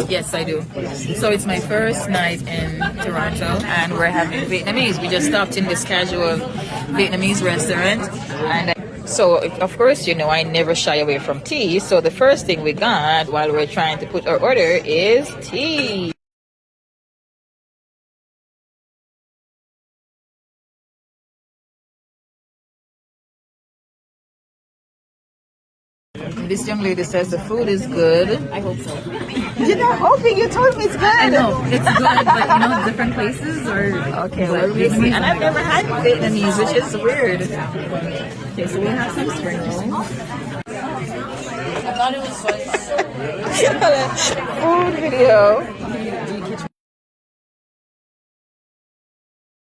Yes, I do. So it's my first night in Toronto, and we're having Vietnamese. We just stopped in this casual Vietnamese restaurant, and so of course, you know, I never shy away from tea. So the first thing we got while we're trying to put our order is tea. This young lady says the food is good. I hope so. You're not hoping. You told me it's good. I know it's good, but you know, different places are okay. Well, we see, and I've never had Vietnamese, which is weird. Okay, so we have some spring rolls. I thought it was fun. Food video.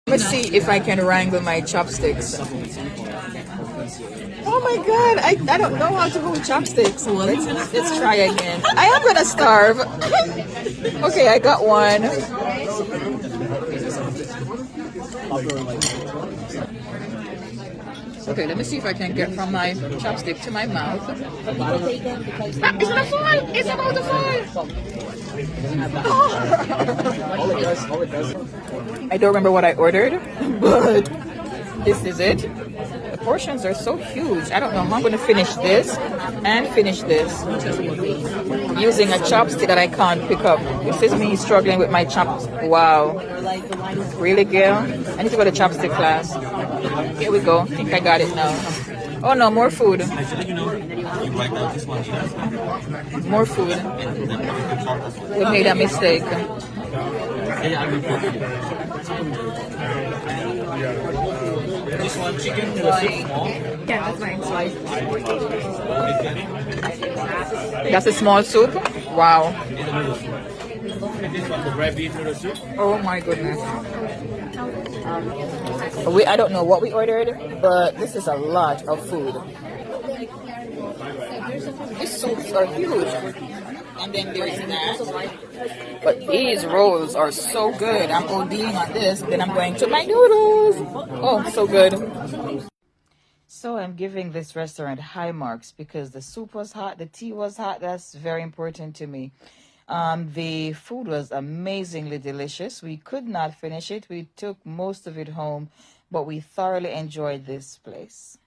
Let's see if I can wrangle my chopsticks. Oh my god, I don't know how to hold chopsticks. Let's try again. I am gonna starve. Okay, I got one. Okay, let me see if I can get from my chopstick to my mouth. It's gonna fall! It's about to fall! I don't remember what I ordered, but this is it. The portions are so huge. I don't know how I'm going to finish this and finish this using a chopstick that I can't pick up. This is me struggling with my chops. Wow. Really, girl? I need to go to chopstick class. Here we go. I think I got it now. Oh no, more food. More food. We made a mistake. This one chicken to the soup small. Yeah, that's fine. That's a small soup? Wow. This one, the red beef noodle soup. Oh my goodness. I don't know what we ordered, but this is a lot of food. These soups are huge. And then there's that. But these rolls are so good. I'm ODing on this. Then I'm going to my noodles. Oh, so good. So I'm giving this restaurant high marks because the soup was hot, the tea was hot. That's very important to me. The food was amazingly delicious. We could not finish it. We took most of it home, but we thoroughly enjoyed this place.